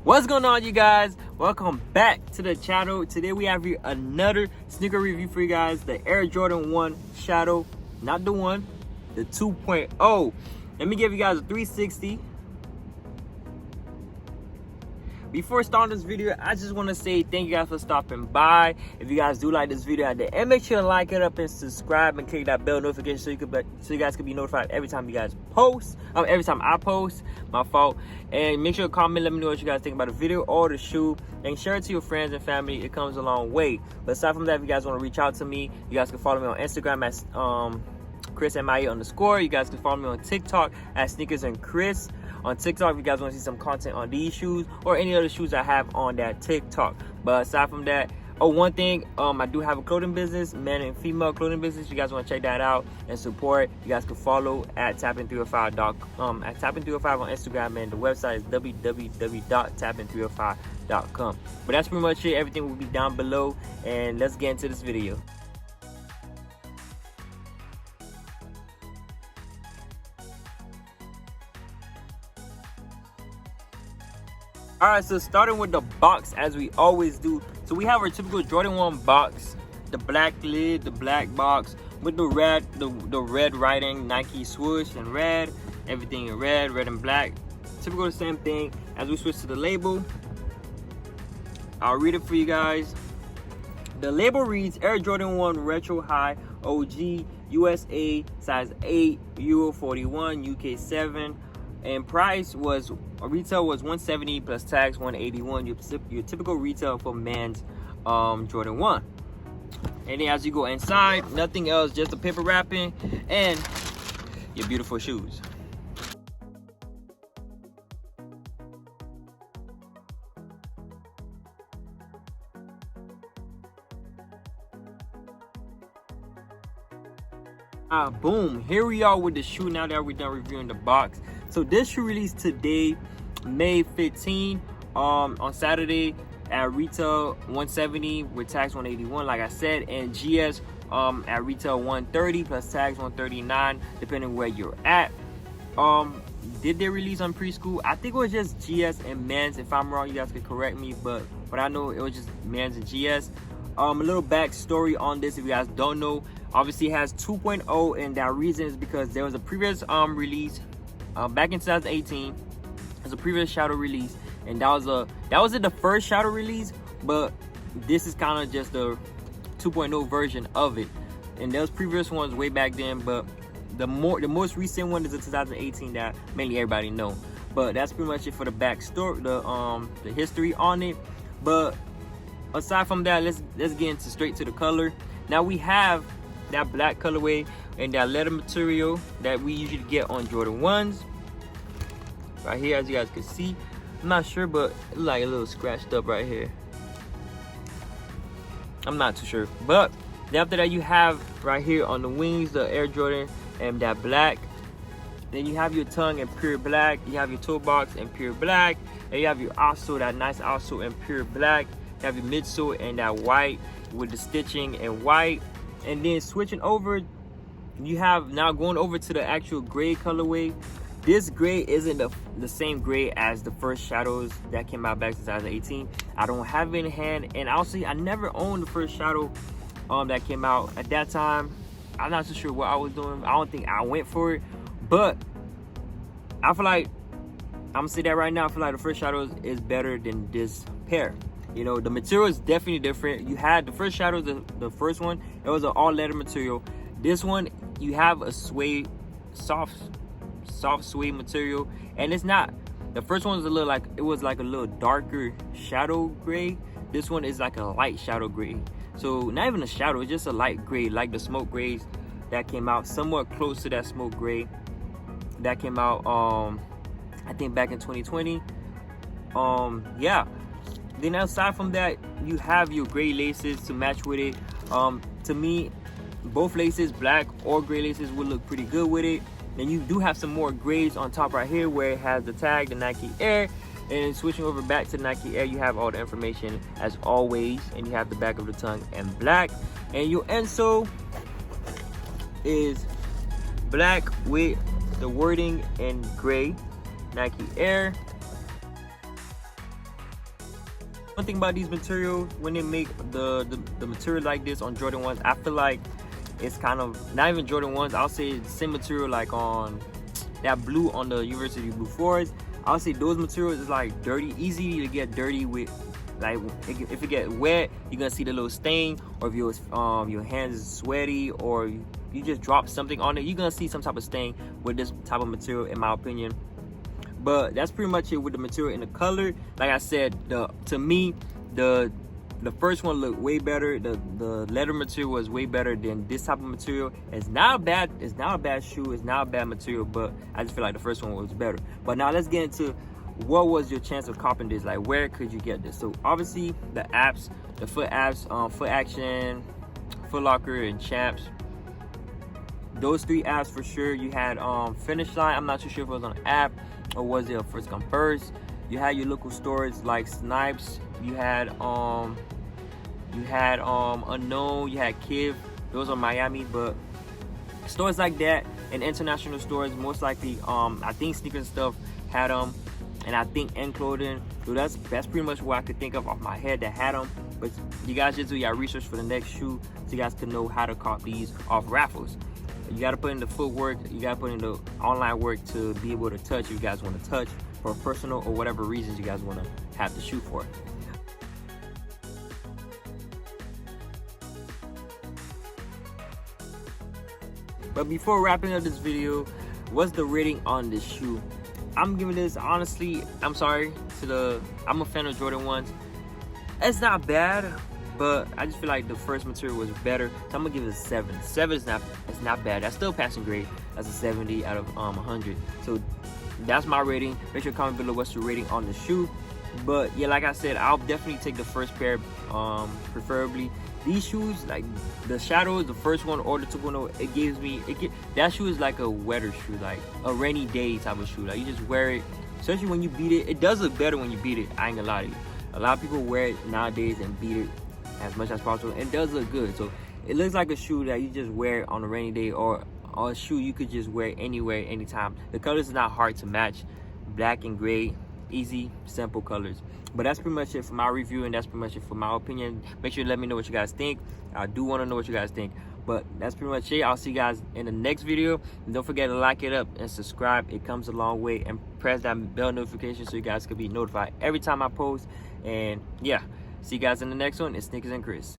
What's going on, you guys? Welcome back to the channel. Today we have here another sneaker review for you guys. The Air Jordan 1 Shadow, not the one, the 2.0. Let me give you guys a 360. Before starting this video, I just want to say thank you guys for stopping by. If you guys do like this video at the end, make sure to like it up and subscribe and click that bell notification so you guys can be notified every time you guys post. Every time I post, my fault. And make sure to comment, let me know what you guys think about the video or the shoe, and share it to your friends and family. It comes a long way. But aside from that, if you guys want to reach out to me, you guys can follow me on Instagram at Chris MIA_. You guys can follow me on TikTok at Sneakers and Chris. On TikTok, if you guys want to see some content on these shoes or any other shoes I have on that TikTok. But aside from that, one thing, I do have a clothing business, men and female clothing business. You guys want to check that out and support. You guys can follow at tapping305 at tapping305 on Instagram, and the website is www.tapping305.com. But that's pretty much it. Everything will be down below, and let's get into this video. Alright, so starting with the box as we always do. So we have our typical Jordan 1 box, the black lid, the black box with the red writing, Nike swoosh and red, everything in red and black. Typical the same thing. As we switch to the label, I'll read it for you guys. The label reads Air Jordan 1 Retro High OG USA size 8 Euro 41 UK 7. And price was, retail was $170 plus tax $181. Your typical retail for men's Jordan 1. And then as you go inside, nothing else, just the paper wrapping and your beautiful shoes. Boom, here we are with the shoe now that we're done reviewing the box. So this shoe released today, May 15, on Saturday at retail $170 with tax $181, like I said, and GS at retail $130 plus tax $139, depending where you're at. Did they release on preschool? I think it was just GS and men's. If I'm wrong, you guys can correct me, but I know it was just men's and GS. A little backstory on this, if you guys don't know. Obviously it has 2.0, and that reason is because there was a previous release back in 2018. There's a previous shadow release, and that wasn't the first shadow release, but this is kind of just the 2.0 version of it. And those previous ones way back then, but the most recent one is the 2018 that mainly everybody know. But that's pretty much it for the backstory, the history on it. But aside from that, let's get into straight to the color. Now we have that black colorway and that leather material that we usually get on Jordan 1s. Right here, as you guys can see. I'm not sure, but it looks like a little scratched up right here. I'm not too sure. But then after that, you have right here on the wings, the Air Jordan and that black. Then you have your tongue in pure black. You have your toe box in pure black. And you have your outsole, that nice outsole in pure black. You have your midsole and that white with the stitching in white. And then switching over, you have now going over to the actual gray colorway. This gray isn't the same gray as the first shadows that came out back in 2018. I don't have it in hand, and honestly, I never owned the first shadow that came out at that time. I'm not so sure what I was doing. I don't think I went for it, but I feel like I'm gonna say that right now. I feel like the first shadows is better than this pair. You know, the material is definitely different. You had the first shadows, the first one, it was an all leather material. This one, you have a suede, soft suede material, and it's not. The first one was a little like, it was like a little darker shadow gray. This one is like a light shadow gray. So not even a shadow, it's just a light gray, like the smoke grays that came out, somewhat close to that smoke gray that came out I think back in 2020. Yeah. Then aside from that, you have your gray laces to match with it. To me, both laces, black or gray laces, would look pretty good with it. Then you do have some more grays on top right here where it has the tag, the Nike Air. And switching over back to Nike Air, you have all the information as always. And you have the back of the tongue in black. And your insole is black with the wording in gray, Nike Air. One thing about these materials, when they make the material like this on Jordan 1s, I feel like it's kind of, not even Jordan 1s, I'll say it's the same material like on that blue on the University Blue 4s. I'll say those materials is like dirty, easy to get dirty with. Like if it get wet, you're gonna see the little stain, or if your hands is sweaty, or you just drop something on it, you're gonna see some type of stain with this type of material, in my opinion. But that's pretty much it with the material and the color. Like I said, to me, the first one looked way better. The leather material was way better than this type of material. It's not a bad shoe, it's not a bad material, but I just feel like the first one was better. But now let's get into what was your chance of copying this. Like, where could you get this? So obviously the apps, the Foot apps, Foot Action, Foot Locker, and Champs. Those 3 apps for sure. You had Finish Line. I'm not too sure if it was on an app or was it a first come first. You had your local stores like Snipes. You had Unknown. You had Kiv. Those are Miami, but stores like that and international stores, most likely I think Sneakers and Stuff had them, and I think End Clothing. So that's pretty much what I could think of off my head that had them. But you guys just do your research for the next shoe so you guys can know how to cop these off raffles. You got to put in the footwork, you got to put in the online work to be able to touch if you guys want to touch for personal or whatever reasons you guys want to have the shoe for. But before wrapping up this video, what's the rating on this shoe? I'm giving this, honestly, I'm a fan of Jordan 1s. It's not bad, but I just feel like the first material was better, so I'm gonna give it a 7. 7 is not bad. That's still passing grade. That's a 70 out of 100. So that's my rating. Make sure to comment below what's your rating on the shoe. But yeah, like I said, I'll definitely take the first pair, preferably. These shoes, like the Shadows, the first one or the 2.0, that shoe is like a wetter shoe, like a rainy day type of shoe. Like you just wear it, especially when you beat it. It does look better when you beat it. I ain't gonna lie to you. A lot of people wear it nowadays and beat it as much as possible. It does look good. So it looks like a shoe that you just wear on a rainy day, or a shoe you could just wear anywhere, anytime. The colors is not hard to match. Black and gray, easy, simple colors. But that's pretty much it for my review, and that's pretty much it for my opinion. Make sure to let me know what you guys think. I do want to know what you guys think. But that's pretty much it. I'll see you guys in the next video. And don't forget to like it up and subscribe. It comes a long way. And press that bell notification so you guys can be notified every time I post. And yeah, see you guys in the next one. It's Sneakers and Chris.